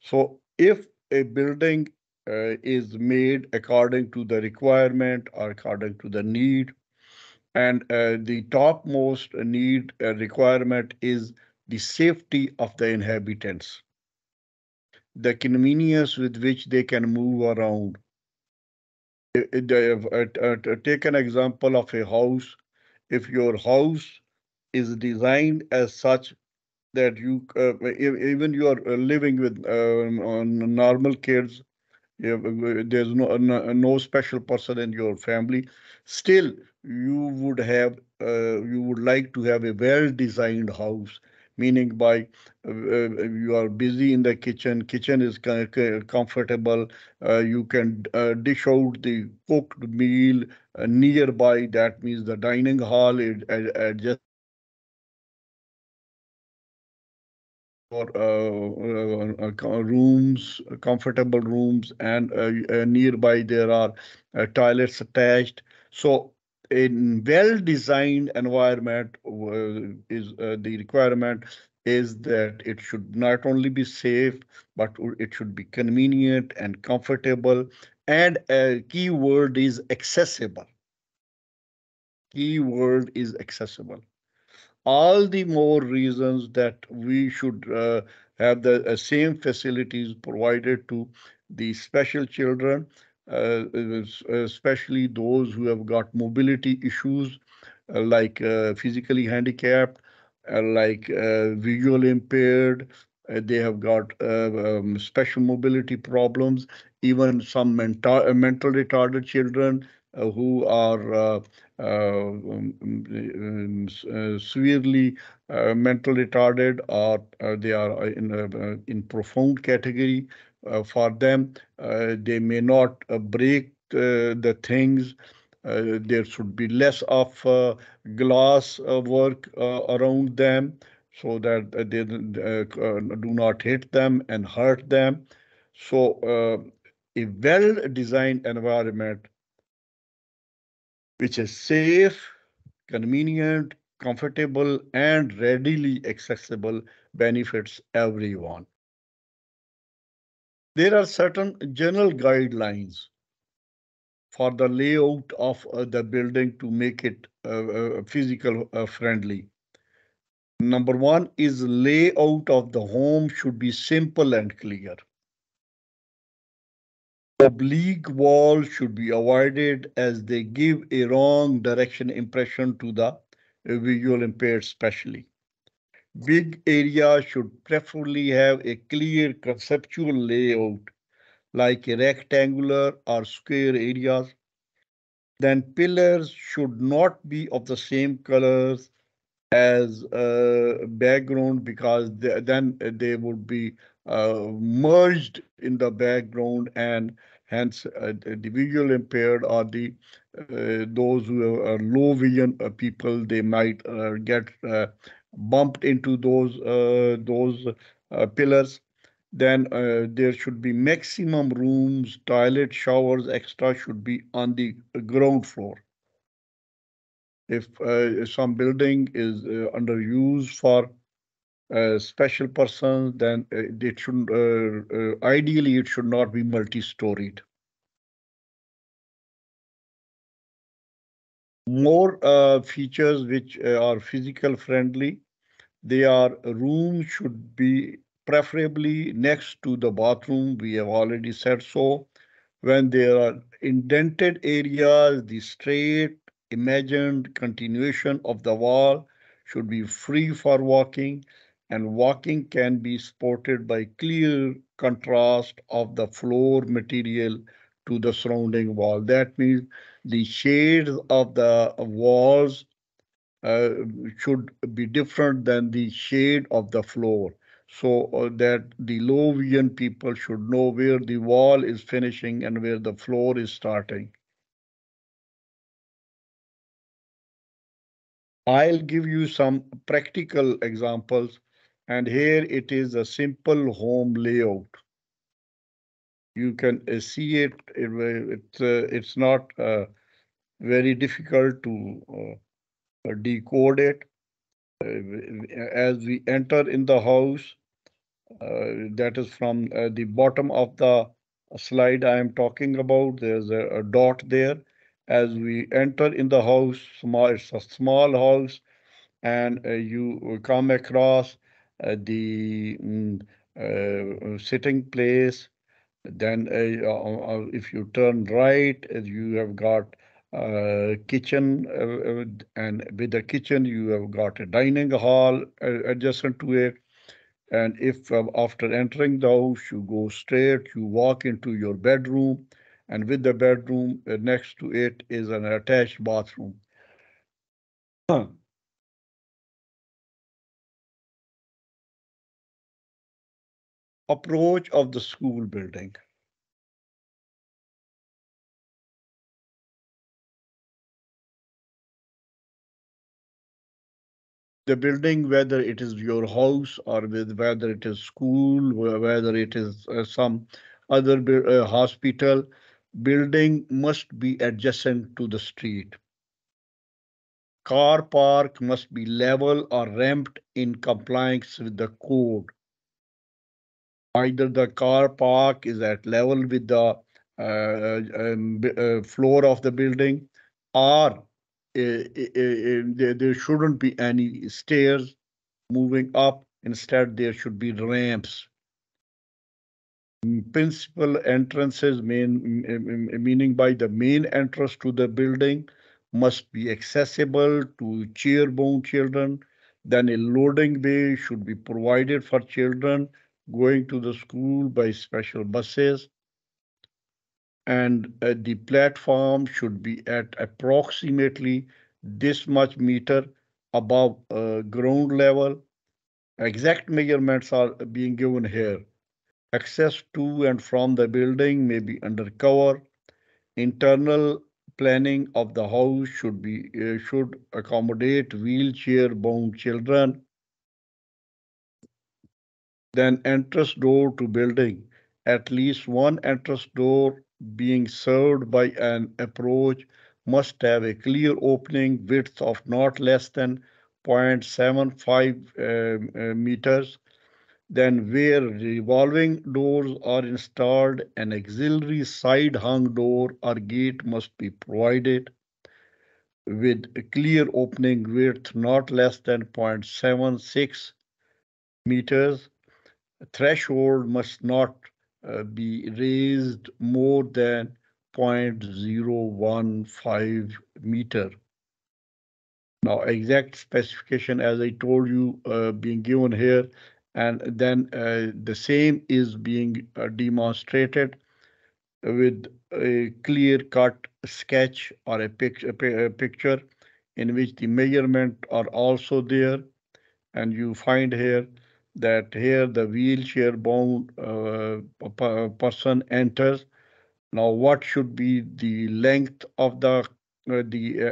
So if a building is made according to the requirement or according to the need, and the topmost need requirement is the safety of the inhabitants, the convenience with which they can move around. Take an example of a house. If your house is designed as such that even you are living with normal kids, there's no special person in your family, still you would like to have a well designed house, meaning by you are busy in the kitchen is comfortable, you can dish out the cooked meal nearby. That means the dining hall is adjacent to your rooms, comfortable rooms, and nearby there are toilets attached. So, a well-designed environment is the requirement is that it should not only be safe, but it should be convenient and comfortable. And a key word is accessible. Key word is accessible. All the more reasons that we should have the same facilities provided to the special children, especially those who have got mobility issues, like physically handicapped, like visual impaired. They have got special mobility problems. Even some mental retarded children who are severely mental retarded, or they are in profound category. For them, they may not break the things. There should be less of glass work around them so that they do not hit them and hurt them. So, a well designed environment which is safe, convenient, comfortable, and readily accessible benefits everyone. There are certain general guidelines for the layout of the building to make it physical friendly. Number one is layout of the home should be simple and clear. Oblique walls should be avoided as they give a wrong direction impression to the visual impaired, especially. Big areas should preferably have a clear conceptual layout, like a rectangular or square areas. Then pillars should not be of the same colors as background, because then they would be merged in the background, and hence the visual impaired or the those who are low vision people, they might get bumped into those pillars. Then there should be maximum rooms, toilet, showers, extra should be on the ground floor. If some building is under use for special persons, then it should ideally it should not be multi-storied. More features which are physical friendly, they are rooms should be preferably next to the bathroom. We have already said so. When there are indented areas, the straight imagined continuation of the wall should be free for walking, and walking can be supported by clear contrast of the floor material to the surrounding wall. That means the shades of the walls uh, should be different than the shade of the floor, so that the low vision people should know where the wall is finishing and where the floor is starting. I'll give you some practical examples, and here it is a simple home layout. You can see it. It's not very difficult to decode it. As we enter in the house, That is from the bottom of the slide I am talking about. There's a dot there. As we enter in the house, it's a small house, and you come across the sitting place. Then, if you turn right, you have got kitchen, and with the kitchen, you have got a dining hall adjacent to it. And if after entering the house, you go straight, you walk into your bedroom, and with the bedroom next to it is an attached bathroom. Approach of the school building. The building, whether it is your house or whether it is school, whether it is some other hospital, building must be adjacent to the street. Car park must be level or ramped in compliance with the code. Either the car park is at level with the floor of the building, or there shouldn't be any stairs moving up. Instead, there should be ramps. Principal entrances, meaning by the main entrance to the building, must be accessible to chair-bound children. Then a loading bay should be provided for children going to the school by special buses. And the platform should be at approximately this much meter above ground level. Exact measurements are being given here. Access to and from the building may be undercover. Internal planning of the house should accommodate wheelchair-bound children. Then entrance door to building. At least one entrance door being served by an approach must have a clear opening width of not less than 0.75 meters. Then where revolving doors are installed, an auxiliary side hung door or gate must be provided with a clear opening width not less than 0.76 meters. Threshold must not be raised more than 0.015 meter. Now, exact specification, as I told you, being given here, and then the same is being demonstrated with a clear-cut sketch or a picture in which the measurement are also there. And you find here that here the wheelchair-bound person enters. Now, what should be the length of the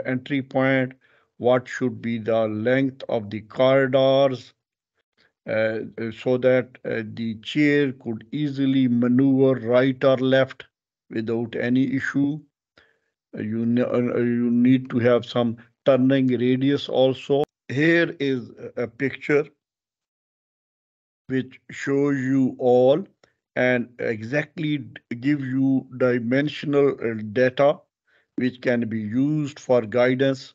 entry point? What should be the length of the corridors, so that the chair could easily maneuver right or left without any issue? You need to have some turning radius also. Here is a picture which shows you all and exactly give you dimensional data which can be used for guidance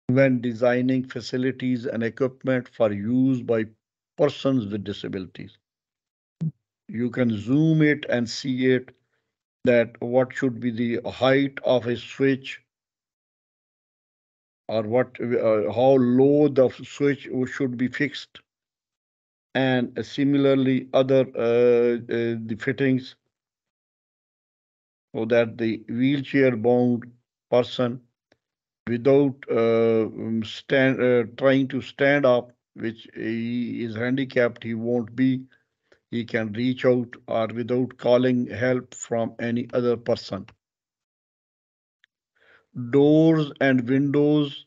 when designing facilities and equipment for use by persons with disabilities. You can zoom it and see it, that what should be the height of a switch, or how low the switch should be fixed, and similarly other the fittings, so that the wheelchair bound person, without trying to stand up, which he is handicapped, he won't be, he can reach out or without calling help from any other person. Doors and windows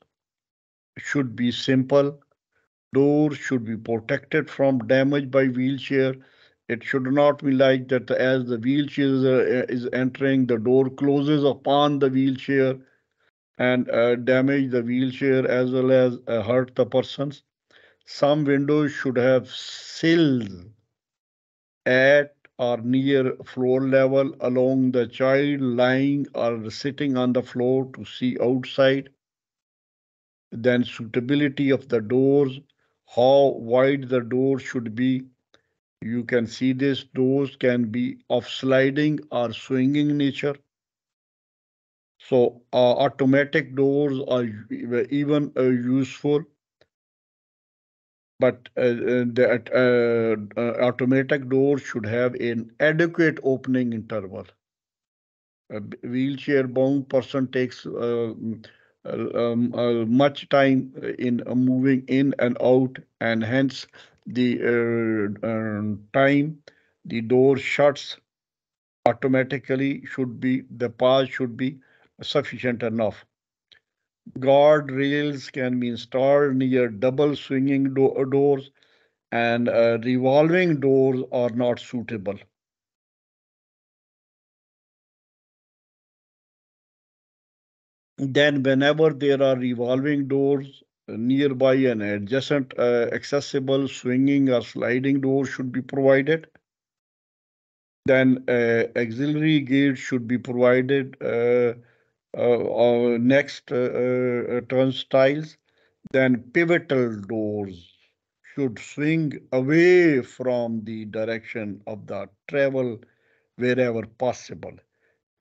should be simple. Doors should be protected from damage by wheelchair. It should not be like that as the wheelchair is entering, the door closes upon the wheelchair and damage the wheelchair as well as hurt the persons. Some windows should have sills at or near floor level, allowing the child lying or sitting on the floor to see outside. Then suitability of the doors, how wide the door should be. You can see this. Doors can be of sliding or swinging nature. So automatic doors are even useful, but the automatic door should have an adequate opening interval. A wheelchair bound person takes much time in moving in and out, and hence the time the door shuts automatically should be, the pause should be sufficient enough. Guard rails can be installed near double swinging doors, and revolving doors are not suitable. Then, whenever there are revolving doors nearby, an adjacent accessible swinging or sliding door should be provided. Then, auxiliary gates should be provided next turnstiles. Then, pivotal doors should swing away from the direction of the travel wherever possible.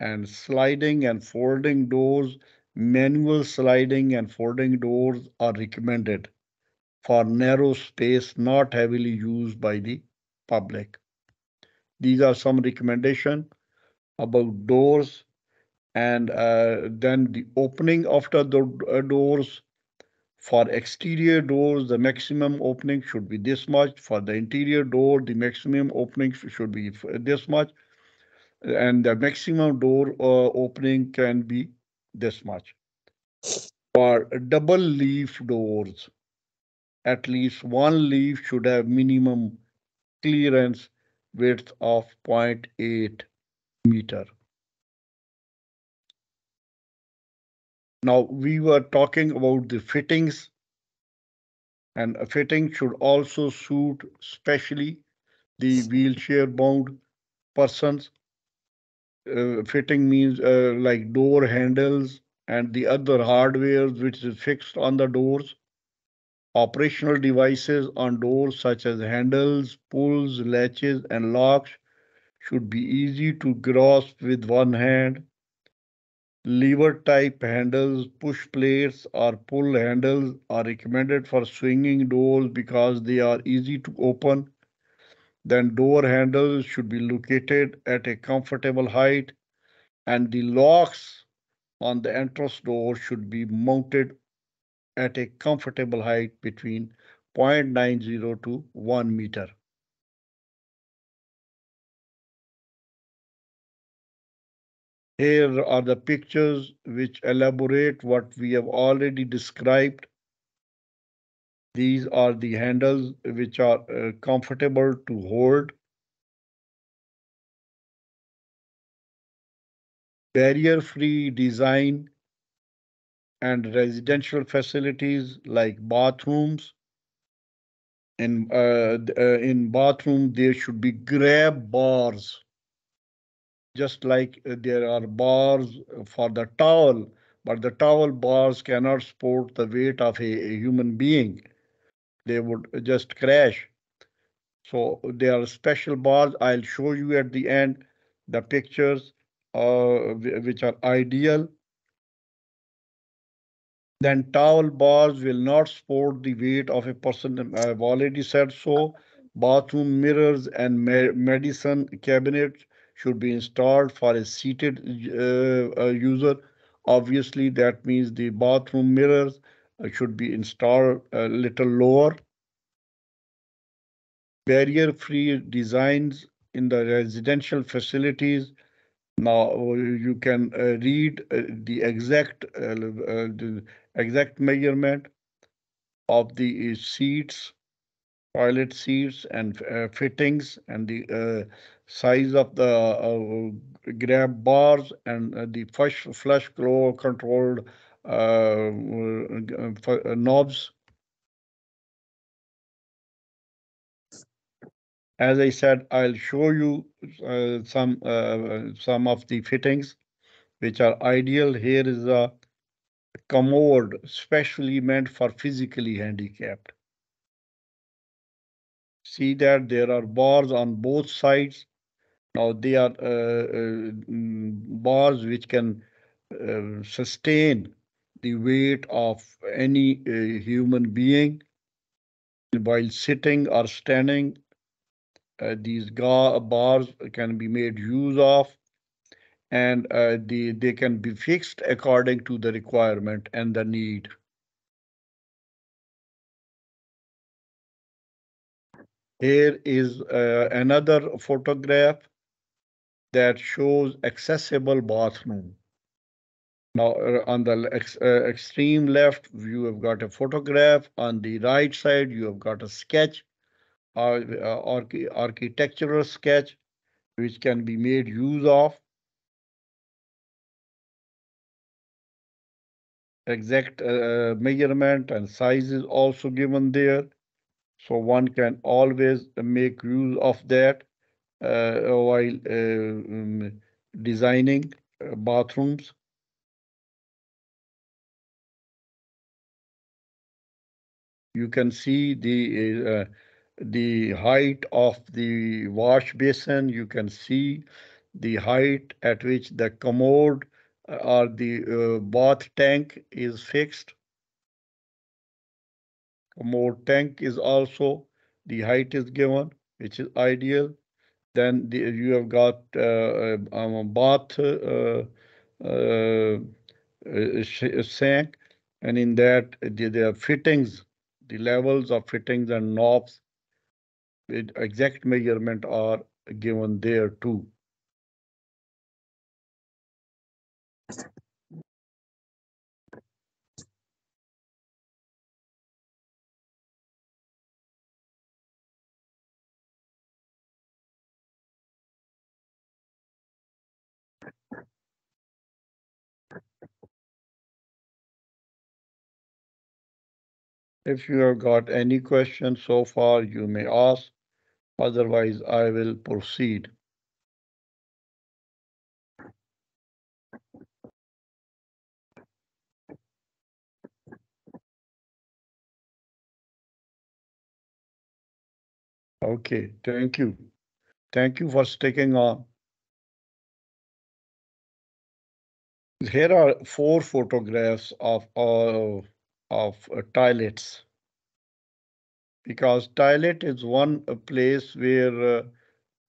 And sliding and folding doors, manual sliding and folding doors are recommended for narrow space not heavily used by the public. These are some recommendations about doors. And then the opening after the doors. For exterior doors, the maximum opening should be this much. For the interior door, the maximum opening should be this much. And the maximum door opening can be this much. For double leaf doors, at least one leaf should have minimum clearance width of 0.8 meter. Now we were talking about the fittings, and a fitting should also suit specially the wheelchair bound persons. Fitting means like door handles and the other hardware which is fixed on the doors. Operational devices on doors such as handles, pulls, latches, and locks should be easy to grasp with one hand. Lever type handles, push plates, or pull handles are recommended for swinging doors because they are easy to open. Then door handles should be located at a comfortable height, and the locks on the entrance door should be mounted at a comfortable height between 0.90 to 1 meter. Here are the pictures which elaborate what we have already described. These are the handles which are comfortable to hold. Barrier-free design and residential facilities like bathrooms. In bathroom, there should be grab bars, just like there are bars for the towel, but the towel bars cannot support the weight of a human being. They would just crash. So there are special bars. I'll show you at the end the pictures which are ideal. Then towel bars will not support the weight of a person. I've already said so. Bathroom mirrors and medicine cabinets should be installed for a seated user. Obviously, that means the bathroom mirrors should be installed a little lower. Barrier-free designs in the residential facilities. Now you can read the exact measurement of the seats, toilet seats, and fittings, and the size of the grab bars, and the flush flow controlled knobs. As I said, I'll show you some of the fittings which are ideal. Here is a commode specially meant for physically handicapped. See that there are bars on both sides. Now they are bars which can sustain the weight of any human being while sitting or standing. These bars can be made use of, and they can be fixed according to the requirement and the need. Here is another photograph that shows accessible bathroom. Now, on the extreme left, you have got a photograph. On the right side, you have got a sketch, architectural sketch, which can be made use of. Exact measurement and size is also given there. So one can always make use of that while designing bathrooms. You can see the height of the wash basin. You can see the height at which the commode or the bath tank is fixed. Commode tank is also the height is given, which is ideal. Then you have got bath uh, sink, and in that the fittings, the levels of fittings and knobs with exact measurement are given there too. If you have got any questions so far, you may ask. Otherwise, I will proceed. Okay, thank you. Thank you for sticking on. Here are 4 photographs of toilets, because toilet is one place where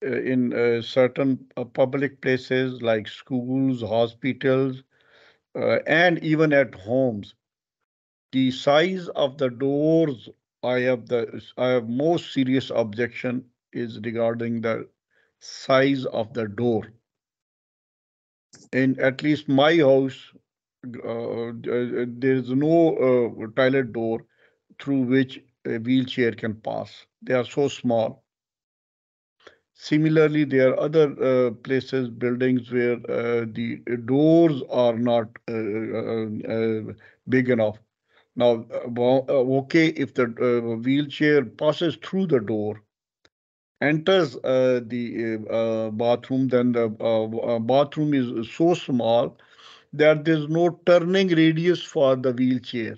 in certain public places like schools, hospitals, and even at homes, the size of the doors, I have most serious objection is regarding the size of the door. In at least my house, there is no toilet door through which a wheelchair can pass. They are so small. Similarly, there are other places, buildings where the doors are not big enough. Now, okay, if the wheelchair passes through the door, enters the bathroom, then the bathroom is so small that there's no turning radius for the wheelchair.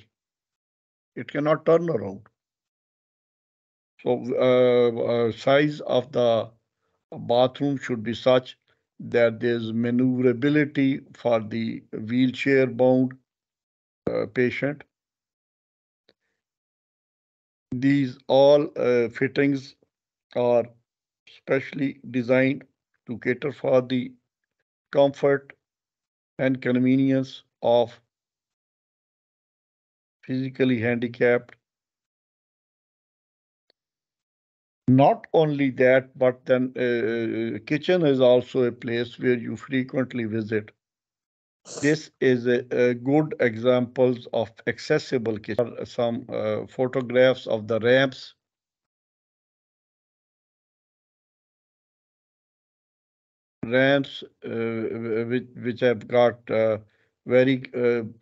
It cannot turn around. So, size of the bathroom should be such that there's maneuverability for the wheelchair bound patient. These all fittings are specially designed to cater for the comfort and convenience of physically handicapped. Not only that, but then kitchen is also a place where you frequently visit. This is a good examples of accessible kitchen. Some photographs of the ramps. Ramps which have got very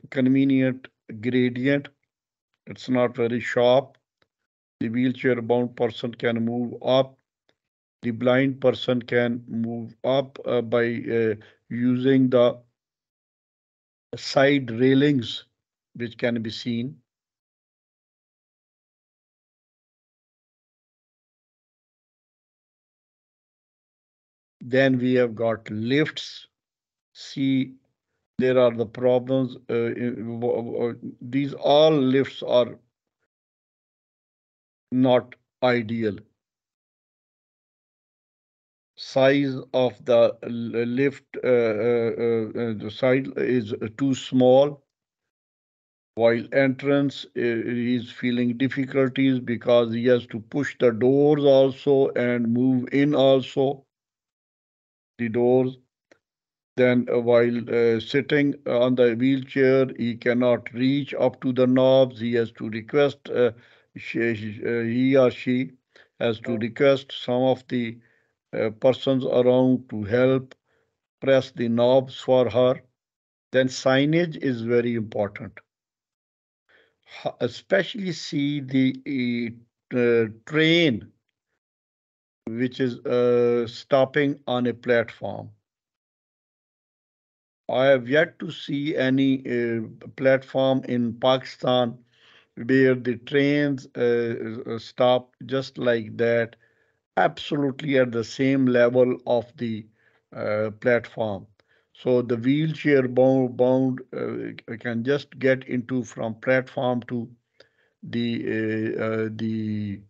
convenient gradient. It's not very sharp. The wheelchair bound person can move up The blind person can move up by using the side railings, which can be seen. Then we have got lifts. See, there are the problems. These all lifts are not ideal. Size of the lift, the side is too small, while entrance is feeling difficulties because he has to push the doors also and move in also the doors. Then while sitting on the wheelchair, he cannot reach up to the knobs. He has to request, he or she has to request some of the persons around to help press the knobs for her. Then signage is very important. Especially see the train which is stopping on a platform. I have yet to see any platform in Pakistan where the trains stop just like that, absolutely at the same level of the platform. So the wheelchair bound can just get into from platform to the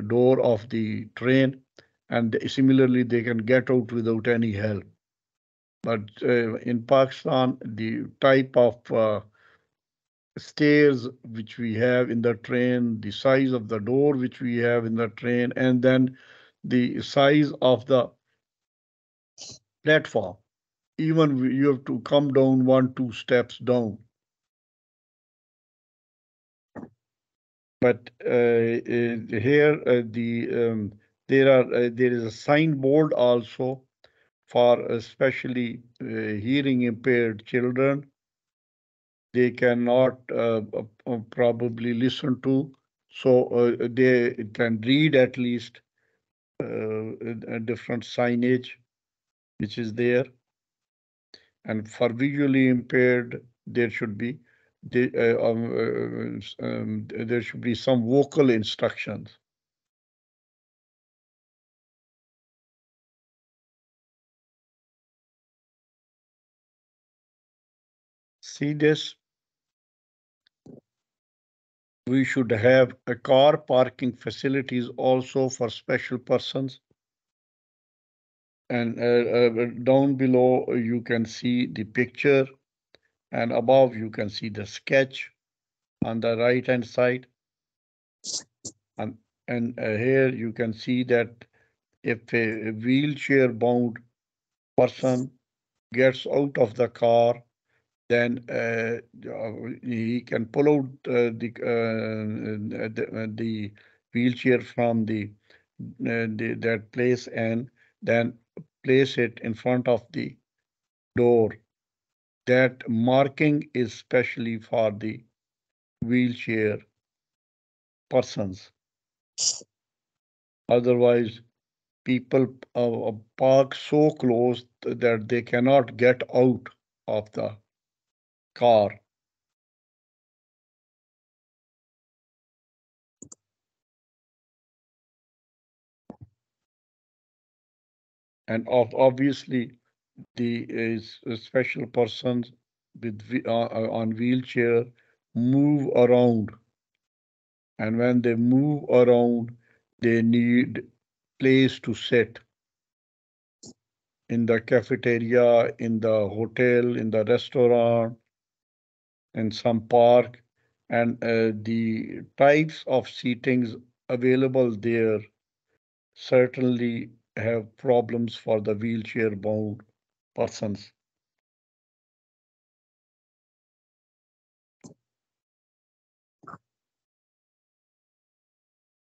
door of the train, and similarly they can get out without any help. But in Pakistan, the type of stairs which we have in the train, the size of the door which we have in the train, and then the size of the platform. Even you have to come down 1, 2 steps down. But here there is a signboard also for especially hearing impaired children. They cannot probably listen to, so they can read at least a different signage which is there. And for visually impaired, there should be there should be some vocal instructions. See this? We should have a car parking facilities also for special persons. And down below, you can see the picture, and above you can see the sketch on the right hand side. And here you can see that if a wheelchair bound person gets out of the car, then he can pull out the wheelchair from that place and then place it in front of the door. That marking is specially for the wheelchair persons. Otherwise, people park so close that they cannot get out of the car. And obviously, the special persons with on wheelchair move around, and when they move around, they need place to sit in the cafeteria, in the hotel, in the restaurant, in some park, and the types of seatings available there certainly have problems for the wheelchair bound persons.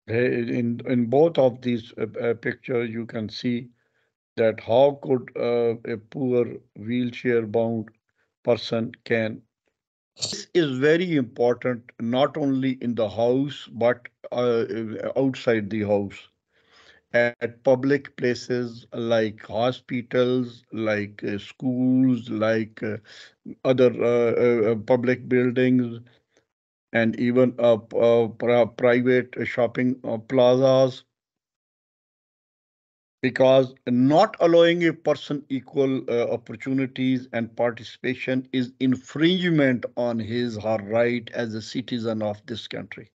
In both of these pictures, you can see that how could a poor wheelchair bound person can. This is very important not only in the house but outside the house. at public places like hospitals, like schools, like other public buildings, and even private shopping plazas, because not allowing a person equal opportunities and participation is infringement on his her right as a citizen of this country.